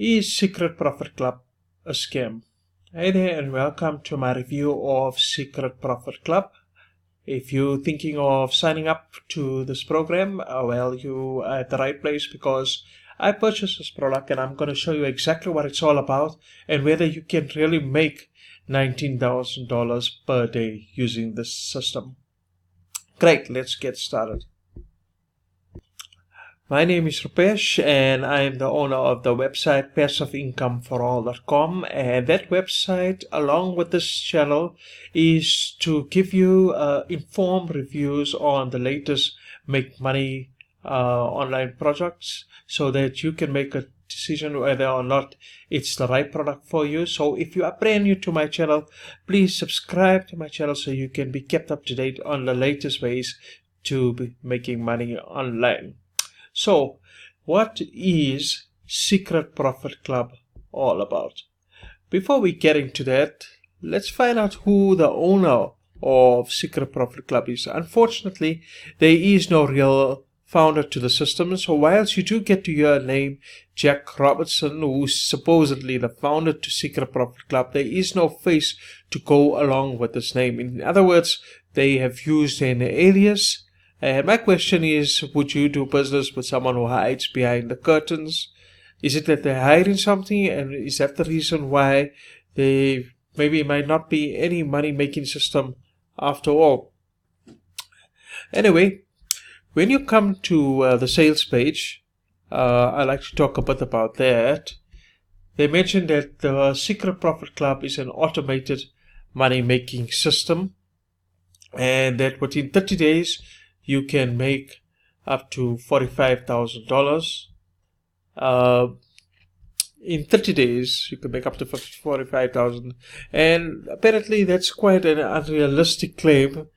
Is Secret Profit Club a scam? Hey there and welcome to my review of Secret Profit Club. If you're thinking of signing up to this program, well, you are at the right place because I purchased this product and I'm going to show you exactly what it's all about and whether you can really make $19,000 per day using this system. Great, let's get started. My name is Rupesh and I am the owner of the website passiveincomeforall.com, and that website along with this channel is to give you informed reviews on the latest make money online projects so that you can make a decision whether or not it's the right product for you. So if you are brand new to my channel, please subscribe to my channel so you can be kept up to date on the latest ways to be making money online. So, what is Secret Profit Club all about? Before we get into that, let's find out who the owner of Secret Profit Club is. Unfortunately, there is no real founder to the system, so whilst you do get to hear a name, Jack Robertson, who's supposedly the founder to Secret Profit Club, there is no face to go along with this name. In other words, they have used an alias. And my question is, would you do business with someone who hides behind the curtains? Is it that they're hiding something, and is that the reason why they maybe might not be any money-making system after all? Anyway, when you come to the sales page, I'd like to talk a bit about that. They mentioned that the Secret Profit Club is an automated money-making system, and that within 30 days, you can make up to $45,000. In 30 days, you can make up to $45,000. And apparently, that's quite an unrealistic claim.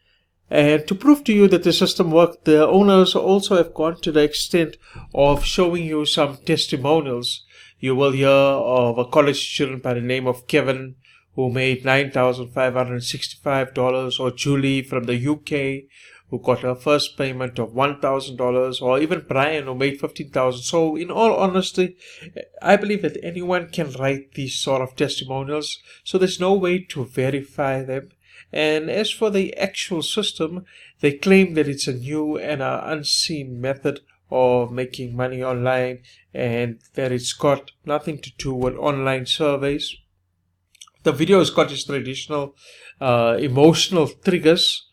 And to prove to you that the system worked, the owners also have gone to the extent of showing you some testimonials. You will hear of a college student by the name of Kevin who made $9,565, or Julie from the UK who got her first payment of $1,000, or even Brian who made $15,000. So in all honesty, I believe that anyone can write these sort of testimonials, so there's no way to verify them. And as for the actual system, they claim that it's a new and unseen method of making money online, and that it's got nothing to do with online surveys. The video has got its traditional emotional triggers,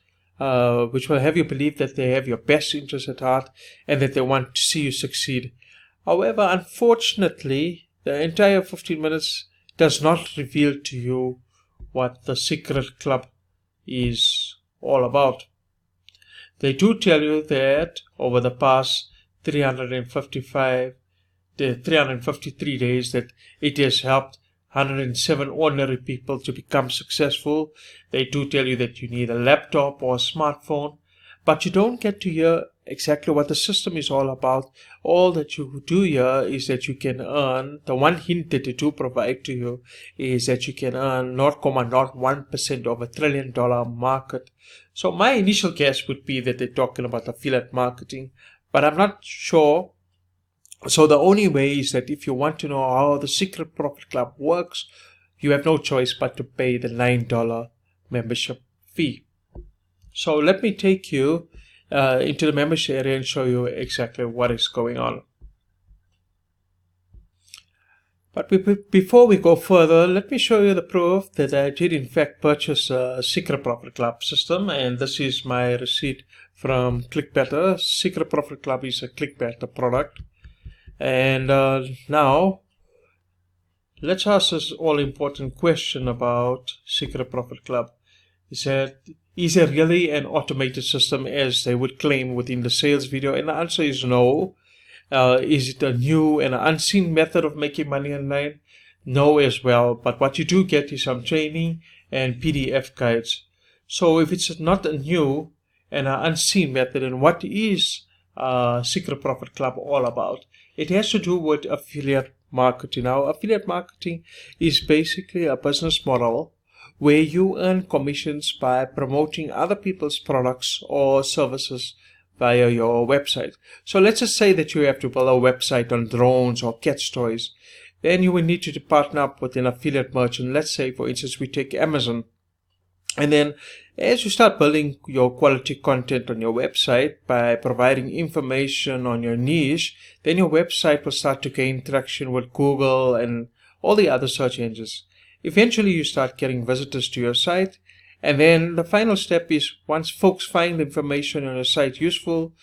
which will have you believe that they have your best interest at heart and that they want to see you succeed. However, unfortunately, the entire 15 minutes does not reveal to you what the Secret Club is all about. They do tell you that over the past 353 days that it has helped 107 ordinary people to become successful. They do tell you that you need a laptop or a smartphone, but you don't get to hear exactly what the system is all about. All that you do hear is that you can earn, the one hint that they do provide to you is that you can earn 0.01% of $1 trillion market. So my initial guess would be that they're talking about affiliate marketing, but I'm not sure. So the only way is that if you want to know how the Secret Profit Club works, you have no choice but to pay the $9 membership fee. So let me take you into the membership area and show you exactly what is going on. But before we go further, let me show you the proof that I did in fact purchase a Secret Profit Club system, and this is my receipt from Clickbetter. Secret Profit Club is a Clickbetter product. And now, let's ask this all-important question about Secret Profit Club. Is there really an automated system as they would claim within the sales video? And the answer is no. Is it a new and unseen method of making money online? No as well. But what you do get is some training and PDF guides. So if it's not a new and an unseen method, then what is Secret Profit Club all about? It has to do with affiliate marketing. Now, affiliate marketing is basically a business model where you earn commissions by promoting other people's products or services via your website. So let's just say that you have to build a website on drones or cat toys. then you will need to partner up with an affiliate merchant. Let's say, for instance, we take Amazon. And then as you start building your quality content on your website by providing information on your niche, then your website will start to gain traction with Google and all the other search engines. Eventually, you start getting visitors to your site. And then the final step is, once folks find the information on your site useful,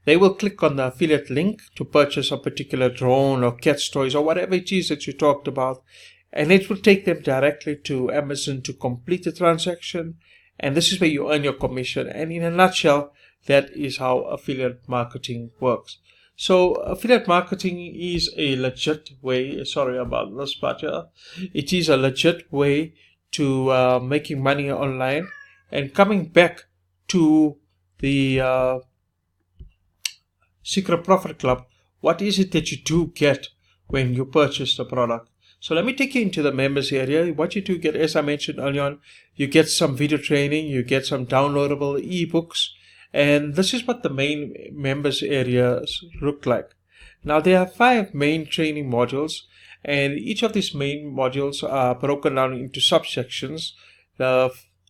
they will click on the affiliate link to purchase a particular drone or cat toys or whatever it is that you talked about. And it will take them directly to Amazon to complete the transaction. And this is where you earn your commission. And in a nutshell, that is how affiliate marketing works. So affiliate marketing is a legit way, sorry about this part here. It is a legit way to making money online. And coming back to the Secret Profit Club, what is it that you do get when you purchase the product? So let me take you into the members area. What you do get, as I mentioned earlier on, you get some video training, you get some downloadable ebooks, and this is what the main members areas look like. Now there are 5 main training modules, and each of these main modules are broken down into subsections.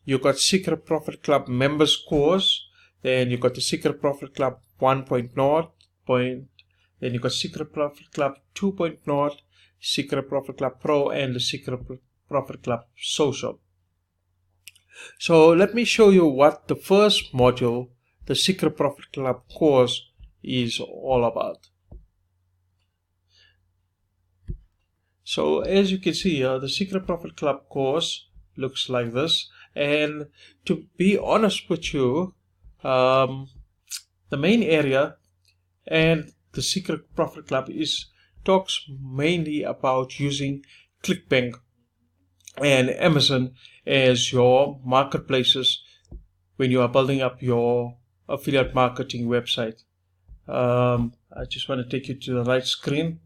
You got Secret Profit Club members course, then you got the Secret Profit Club 1.0 then you got Secret Profit Club 2.0, Secret Profit Club Pro, and the Secret Profit Club Social. So let me show you what the first module, the Secret Profit Club course, is all about. So as you can see here, the Secret Profit Club course looks like this. And to be honest with you, the main area and the Secret Profit Club talks mainly about using Clickbank and Amazon as your marketplaces when you are building up your affiliate marketing website. I just want to take you to the right screen.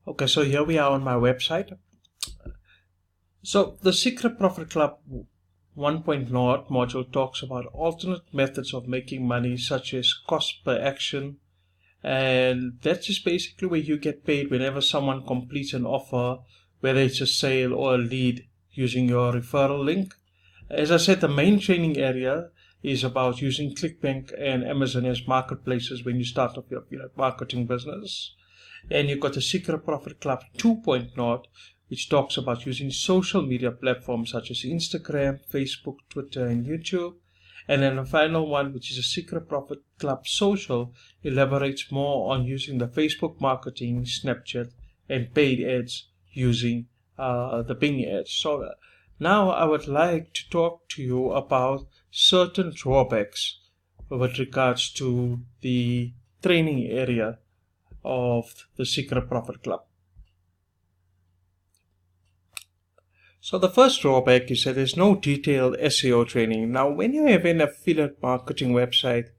Okay, so here we are on my website. So the Secret Profit Club 1.0 module talks about alternate methods of making money, such as cost per action. And that's just basically where you get paid whenever someone completes an offer, whether it's a sale or a lead, using your referral link. As I said, the main training area is about using Clickbank and Amazon as marketplaces when you start off your marketing business. And you've got the Secret Profit Club 2.0, which talks about using social media platforms such as Instagram, Facebook, Twitter, and YouTube. And then the final one, which is a Secret Profit Club Social, elaborates more on using the Facebook marketing, Snapchat, and paid ads using the Bing ads. So now I would like to talk to you about certain drawbacks with regards to the training area of the Secret Profit Club. So the first drawback is that there's no detailed SEO training. Now, when you have an affiliate marketing website,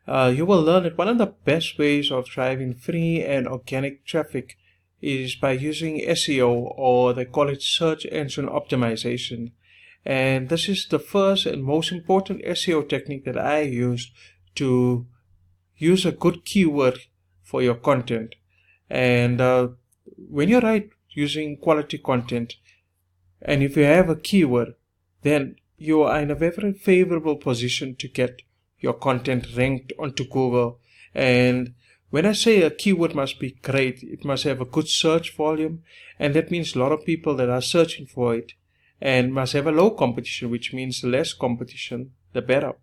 you will learn that one of the best ways of driving free and organic traffic is by using SEO, or they call it search engine optimization. And this is the first and most important SEO technique that I use to use a good keyword for your content. And when you write using quality content, and if you have a keyword, then you are in a very favorable position to get your content ranked onto Google. And when I say a keyword must be great, it must have a good search volume, and that means a lot of people that are searching for it, and must have a low competition, which means the less competition, the better.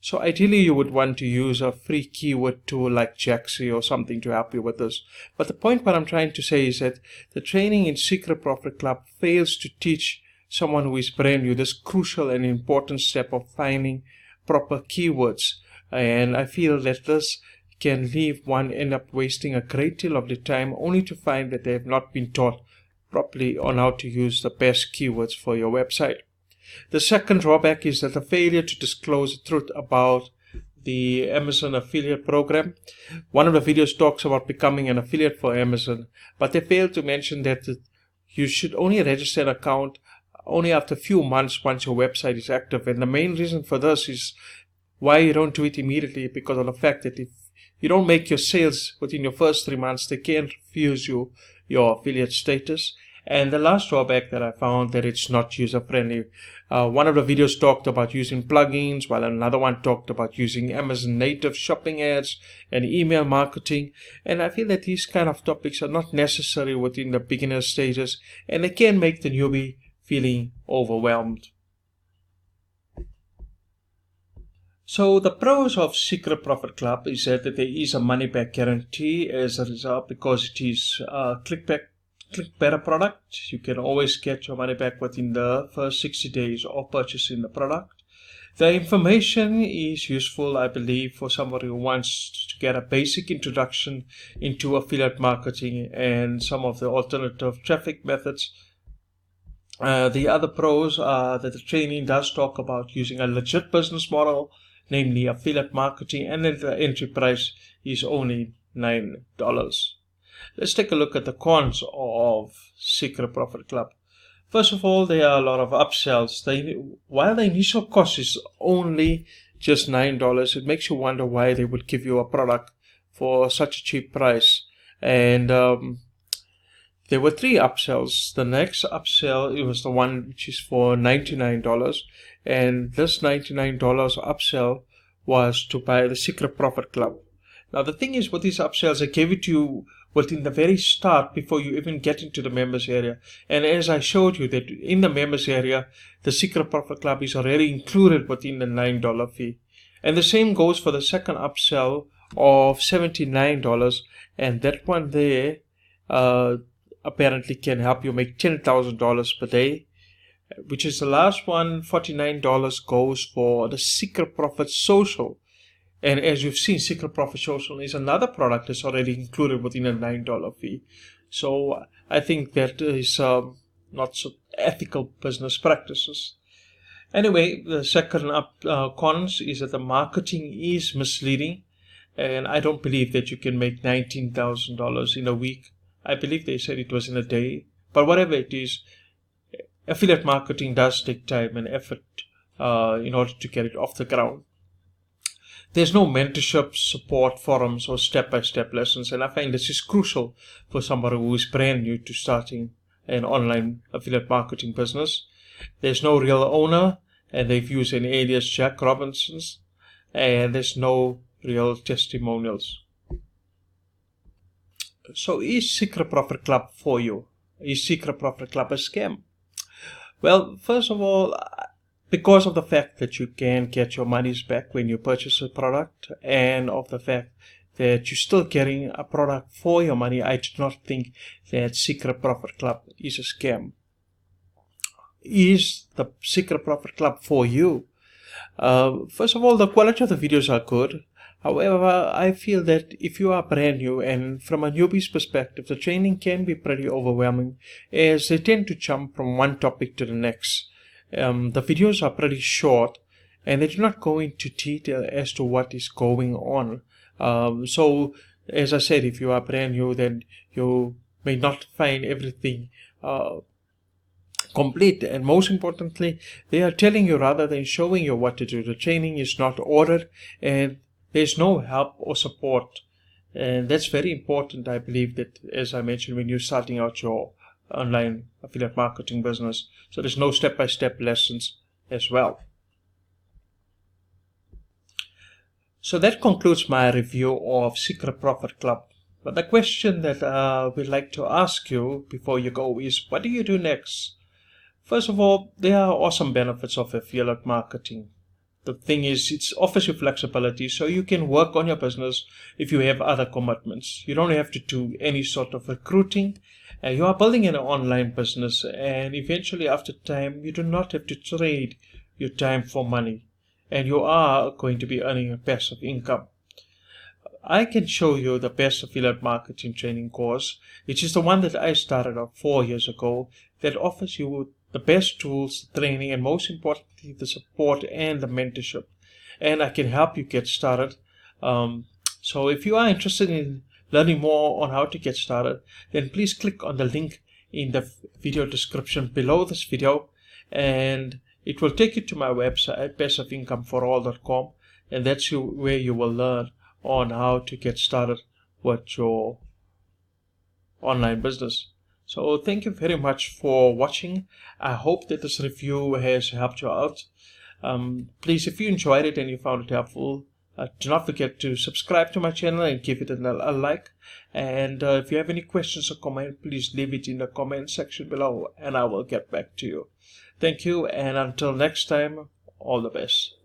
So ideally you would want to use a free keyword tool like Jaxi or something to help you with this. But the point what I'm trying to say is that the training in Secret Profit Club fails to teach someone who is brand new this crucial and important step of finding proper keywords. And I feel that this can leave one end up wasting a great deal of the time only to find that they have not been taught properly on how to use the best keywords for your website. The second drawback is that the failure to disclose the truth about the Amazon affiliate program. One of the videos talks about becoming an affiliate for Amazon, but they fail to mention that you should only register an account only after a few months once your website is active. And the main reason for this is why you don't do it immediately, because of the fact that if you don't make your sales within your first 3 months, they can refuse you your affiliate status. And the last drawback that I found, that it's not user-friendly. One of the videos talked about using plugins, while another one talked about using Amazon native shopping ads and email marketing. And I feel that these kind of topics are not necessary within the beginner stages, and they can make the newbie feeling overwhelmed. So the pros of Secret Profit Club is that there is a money-back guarantee as a result, because it is a Clickbetter product. You can always get your money back within the first 60 days of purchasing the product. The information is useful, I believe, for somebody who wants to get a basic introduction into affiliate marketing and some of the alternative traffic methods. The other pros are that the training does talk about using a legit business model, namely affiliate marketing, and that the entry price is only $9. Let's take a look at the cons of Secret Profit Club. First of all, there are a lot of upsells. While the initial cost is only just $9, it makes you wonder why they would give you a product for such a cheap price. And there were 3 upsells. The next upsell, it was the one which is for $99, and this $99 upsell was to buy the Secret Profit Club. Now the thing is, with these upsells, they gave it to you within the very start before you even get into the members area. And as I showed you, that in the members area, the Secret Profit Club is already included within the $9 fee. And the same goes for the second upsell of $79, and that one there apparently can help you make $10,000 per day, which is the last one. $49 goes for the Secret Profit Social. And as you've seen, Secret Profit Social is another product that's already included within a $9 fee. So I think that is not so ethical business practices. Anyway, the second cons is that the marketing is misleading. And I don't believe that you can make $19,000 in a week. I believe they said it was in a day. But whatever it is, affiliate marketing does take time and effort in order to get it off the ground. There's no mentorship, support, forums, or step-by-step lessons, and I find this is crucial for somebody who is brand new to starting an online affiliate marketing business. There's no real owner, and they've used an alias Jack Robinson's, and there's no real testimonials. So is Secret Profit Club for you? Is Secret Profit Club a scam? Well, first of all, because of the fact that you can get your monies back when you purchase a product, and of the fact that you're still getting a product for your money, I do not think that Secret Profit Club is a scam. Is the Secret Profit Club for you? First of all, the quality of the videos are good. However, I feel that if you are brand new, and from a newbie's perspective, the training can be pretty overwhelming, as they tend to jump from one topic to the next. The videos are pretty short, and they do not go into detail as to what is going on. So, as I said, if you are brand new, then you may not find everything complete. And most importantly, they are telling you rather than showing you what to do. The training is not ordered, and there's no help or support. And that's very important, I believe, that, as I mentioned, when you're starting out your online affiliate marketing business. So there's no step-by-step lessons as well. So that concludes my review of Secret Profit Club. But the question that we'd like to ask you before you go is, what do you do next? First of all, there are awesome benefits of affiliate marketing. The thing is, it offers you flexibility, so you can work on your business if you have other commitments. You don't have to do any sort of recruiting. You are building an online business, and eventually after time, you do not have to trade your time for money, and you are going to be earning a passive income. I can show you the best affiliate marketing training course, which is the one that I started off 4 years ago, that offers you the best tools, the training, and most importantly, the support and the mentorship. And I can help you get started. So if you are interested in learning more on how to get started, then please click on the link in the video description below this video, and it will take you to my website, passiveincomeforall.com, and that's where you will learn on how to get started with your online business. So thank you very much for watching. I hope that this review has helped you out. Please, if you enjoyed it and you found it helpful, do not forget to subscribe to my channel and give it a like. And if you have any questions or comments, please leave it in the comment section below and I will get back to you. Thank you, and until next time, all the best.